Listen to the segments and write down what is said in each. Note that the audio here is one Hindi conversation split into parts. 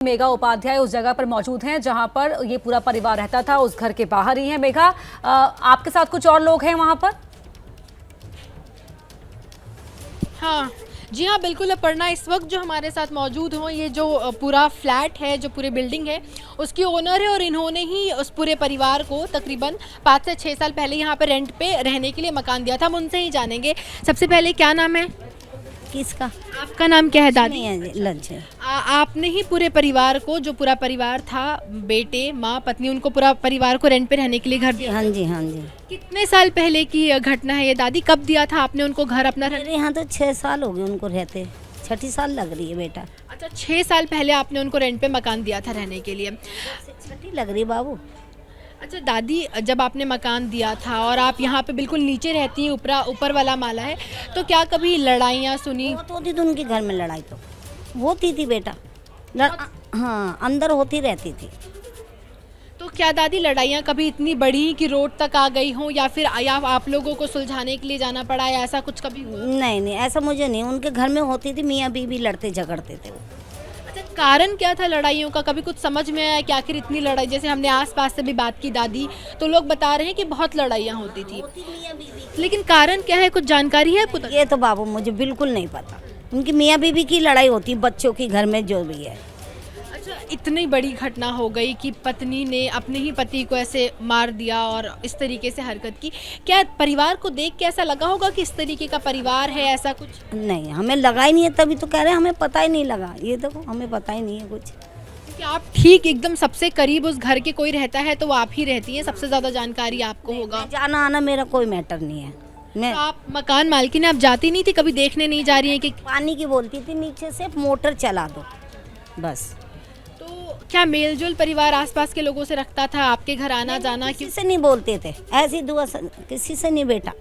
मेघा उपाध्याय उस जगह पर मौजूद हैं जहां पर ये पूरा परिवार रहता था, उस घर के बाहर ही है। मेघा, आपके साथ कुछ और लोग हैं वहां पर? हाँ जी हाँ, बिल्कुल अपर्णा, इस वक्त जो हमारे साथ मौजूद हों, ये जो पूरा फ्लैट है, जो पूरी बिल्डिंग है, उसकी ओनर है और इन्होंने ही उस पूरे परिवार को तकरीबन 5 से 6 साल पहले यहाँ पे रेंट पे रहने के लिए मकान दिया था। हम उनसे ही जानेंगे। सबसे पहले क्या नाम है किसका? आपका? नाम क्या है दादी? लंच है। आपने ही पूरे परिवार को, जो पूरा परिवार था, बेटे, माँ, पत्नी, उनको पूरा परिवार को रेंट पे रहने के लिए घर दिया? हाँ जी, हाँ जी। कितने साल पहले की घटना है ये दादी? कब दिया था आपने उनको घर अपना मेरे यहाँ तो 6 साल हो गए उनको रहते, 6ठी साल लग रही है बेटा। अच्छा, 6 साल पहले आपने उनको रेंट पे मकान दिया था रहने के लिए? 6ठी लग रही बाबू। अच्छा दादी, जब आपने मकान दिया था और आप यहाँ पे बिल्कुल नीचे रहती हैं, ऊपर वाला माला है, तो क्या कभी लड़ाइयाँ सुनी? बहुत होती थी उनके घर में, लड़ाई तो होती थी बेटा। हाँ, अंदर होती रहती थी। तो क्या दादी लड़ाइयाँ कभी इतनी बड़ी कि रोड तक आ गई हों, या फिर आप लोगों को सुलझाने के लिए जाना पड़ा, या ऐसा कुछ कभी हुआ? नहीं नहीं, ऐसा मुझे नहीं। उनके घर में होती थी, मियाँ बीवी लड़ते झगड़ते थे वो। अच्छा, कारण क्या था लड़ाइयों का? कभी कुछ समझ में आया कि आखिर इतनी लड़ाई? जैसे हमने आसपास से भी बात की दादी, तो लोग बता रहे हैं कि बहुत लड़ाइयाँ होती थी, लेकिन कारण क्या है, कुछ जानकारी है आपको? ये तो बाबू मुझे बिल्कुल नहीं पता। उनकी मियाँ बीवी की लड़ाई होती, बच्चों की घर में जो भी है। अच्छा, इतनी बड़ी घटना हो गई कि पत्नी ने अपने ही पति को ऐसे मार दिया और इस तरीके से हरकत की। क्या परिवार को देख के ऐसा लगा होगा कि इस तरीके का परिवार है, ऐसा कुछ? नहीं, हमें लगा ही नहीं है, तभी तो कह रहे हैं हमें पता ही नहीं लगा। ये देखो, हमें पता ही नहीं है कुछ। कि आप ठीक एकदम सबसे करीब उस घर के कोई रहता है तो वो आप ही रहती हैं, सबसे ज़्यादा जानकारी आपको होगा। जाना आना मेरा कोई मैटर नहीं है। मैं तो आप मकान मालकिन, आप जाती नहीं थी कभी, देखने नहीं जा रही हैं कि? पानी की बोलती थी, नीचे से मोटर चला दो बस। तो क्या मेलजोल परिवार आसपास के लोगों से रखता था, आपके घर आना जाना? किसी से नहीं बोलते थे, ऐसी दुआ किसी से नहीं बेटा।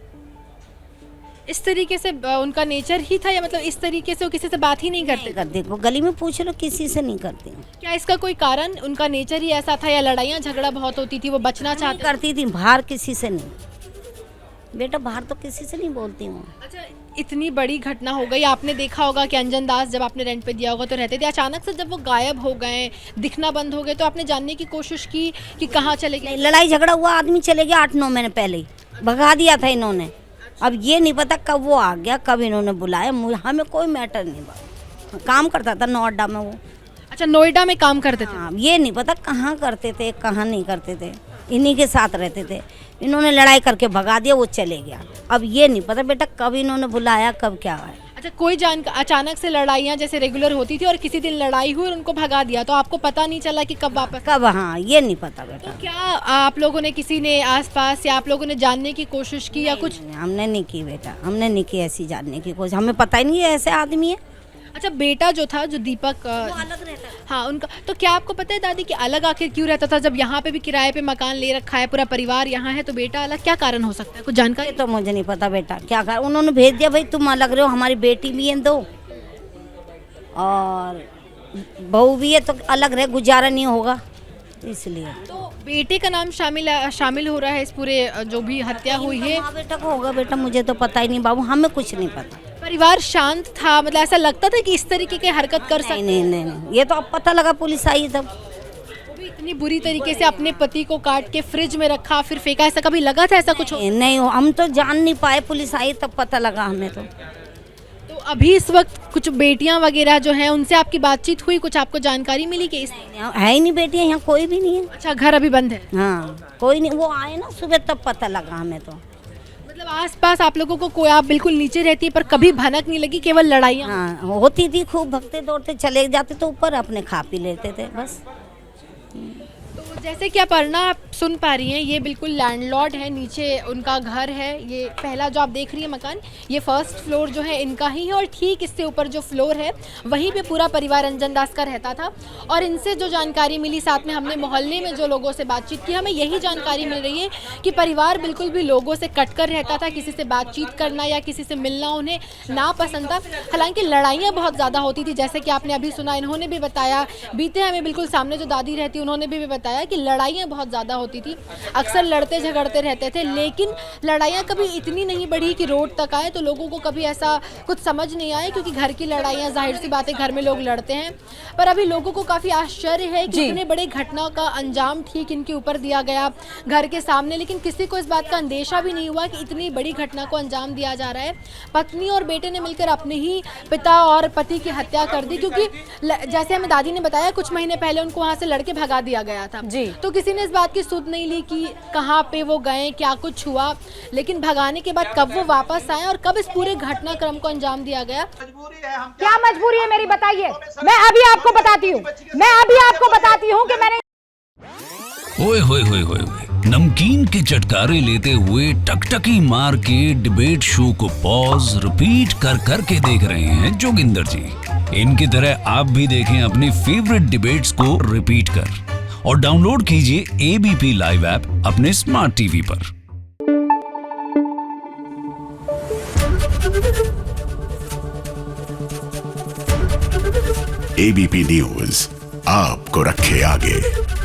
इस तरीके से उनका नेचर ही था, या मतलब इस तरीके से वो किसी से बात ही नहीं करते? कर देखो, गली में पूछ लो, किसी से नहीं करती। क्या इसका कोई कारण, उनका नेचर ही ऐसा था, या लड़ाइयाँ झगड़ा बहुत होती थी, वो बचना चाहते? करती थी बाहर, किसी से नहीं बेटा, बाहर तो किसी से नहीं बोलती हूँ। अच्छा, इतनी बड़ी घटना हो गई, आपने देखा होगा कि अंजन दास जब आपने रेंट पे दिया होगा तो रहते थे, अचानक से जब वो गायब हो गए, दिखना बंद हो गए, तो आपने जानने की कोशिश की कि कहाँ चले गए? लड़ाई झगड़ा हुआ, आदमी चले गया 8-9 महीने पहले ही, भगा दिया था इन्होंने। अब ये नहीं पता कब वो आ गया, कब इन्होंने बुलाया, हमें कोई मैटर नहीं। काम करता था नोएडा में वो। अच्छा, नोएडा में काम करते थे? हाँ, ये नहीं पता कहाँ करते थे, कहाँ नहीं करते थे, इन्हीं के साथ रहते थे। इन्होंने लड़ाई करके भगा दिया, वो चले गया। अब ये नहीं पता बेटा कब इन्होंने बुलाया, कब क्या है। अच्छा, कोई अचानक से लड़ाइयाँ जैसे रेगुलर होती थी और किसी दिन लड़ाई हुई और उनको भगा दिया, तो आपको पता नहीं चला कि कब वापस? कब, हाँ, ये नहीं पता बेटा। तो क्या आप लोगों ने, किसी ने आसपास या आप लोगों ने जानने की कोशिश की या कुछ? हमने नहीं की बेटा, हमने नहीं की ऐसी जानने की कोशिश, हमें पता ही नहीं है ऐसे आदमी है। अच्छा, बेटा जो था, जो दीपक, वो अलग रहता है। हाँ, उनका तो क्या आपको पता है दादी कि अलग आखिर क्यों रहता था? जब यहाँ पे भी किराए पे मकान ले रखा है, पूरा परिवार यहाँ है, तो बेटा अलग, क्या कारण हो सकता है, कुछ जानकारी? तो मुझे नहीं पता बेटा क्या कर, उन्होंने भेज दिया, भाई तुम अलग रहो, हमारी बेटी भी है 2 और बहू भी है, तो अलग रहे, गुजारा नहीं होगा इसलिए। तो बेटे का नाम शामिल हो रहा है इस पूरे जो भी हत्या हुई है? हाँ बेटा को होगा बेटा, मुझे तो पता ही नहीं बाबू, हमें कुछ नहीं पता। परिवार शांत था, मतलब ऐसा लगता था कि इस तरीके की हरकत कर सकते? नहीं नहीं नहीं, ये तो अब पता लगा, पुलिस आई तब। वो भी इतनी बुरी तरीके से अपने पति को काट के फ्रिज में रखा फिर फेंका, ऐसा कभी लगा था ऐसा कुछ? नहीं, हम तो जान नहीं पाए, पुलिस आई तब पता लगा हमें तो। अभी इस वक्त कुछ बेटियां वगैरह जो हैं, उनसे आपकी बातचीत हुई, कुछ आपको जानकारी मिली कि इस? है ही नहीं बेटियां, यहाँ कोई भी नहीं है। अच्छा, घर अभी बंद है? हाँ, कोई नहीं, वो आए ना सुबह तब पता लगा हमें तो। मतलब आसपास आप लोगों को कोई, आप बिल्कुल नीचे रहती है पर कभी भनक नहीं लगी, केवल लड़ाइयाँ? हाँ, होती थी, खूब भगते दौड़ते चले जाते तो ऊपर, अपने खा पी लेते थे बस। तो जैसे कि अपर्णा आप सुन पा रही हैं, ये बिल्कुल लैंडलॉर्ड है, नीचे उनका घर है, ये पहला जो आप देख रही हैं मकान, ये फर्स्ट फ्लोर जो है इनका ही है, और ठीक इससे ऊपर जो फ्लोर है वहीं पे पूरा परिवार अंजन दास का रहता था। और इनसे जो जानकारी मिली, साथ में हमने मोहल्ले में जो लोगों से बातचीत की, हमें यही जानकारी मिल रही है कि परिवार बिल्कुल भी लोगों से कट कर रहता था, किसी से बातचीत करना या किसी से मिलना उन्हें नापसंद था। हालांकि लड़ाइयाँ बहुत ज़्यादा होती थी, जैसे कि आपने अभी सुना, इन्होंने भी बताया, बीते हमें बिल्कुल सामने जो दादी रहती उन्होंने भी बताया कि लड़ाइयाँ बहुत ज़्यादा होती थी, अक्सर लड़ते झगड़ते रहते थे, लेकिन लड़ाइयाँ कभी इतनी नहीं बढ़ी कि रोड तक आए। तो लोगों को कभी ऐसा कुछ समझ नहीं आया, क्योंकि घर की लड़ाइयाँ जाहिर सी बात है घर में लोग लड़ते हैं। पर अभी लोगों को काफ़ी आश्चर्य है कि इतने बड़े घटना का अंजाम ठीक इनके ऊपर दिया गया घर के सामने, लेकिन किसी को इस बात का अंदेशा भी नहीं हुआ कि इतनी बड़ी घटना को अंजाम दिया जा रहा है। पत्नी और बेटे ने मिलकर अपने ही पिता और पति की हत्या कर दी, क्योंकि जैसे हमें दादी ने बताया कुछ महीने पहले उनको वहाँ से लड़के भगा दिया गया था जी। तो किसी ने इस बात की सुध नहीं ली कि कहाँ पे वो गए, क्या कुछ हुआ। लेकिन भगाने के बाद कब वो वापस आए और कब इस पूरे घटनाक्रम को अंजाम दिया गया। क्या मजबूरी है मेरी बताइए, मैं अभी आपको बताती हूँ कि मैंने ओए होए होए होए होए, नमकीन के चटकारे लेते हुए टकटकी मार के डिबेट शो को पॉज रिपीट कर कर के देख रहे हैं जोगिंदर जी। इनकी तरह आप भी देखें अपनी फेवरेट डिबेट्स को रिपीट कर और डाउनलोड कीजिए एबीपी लाइव ऐप अपने स्मार्ट टीवी पर। एबीपी न्यूज आपको रखे आगे।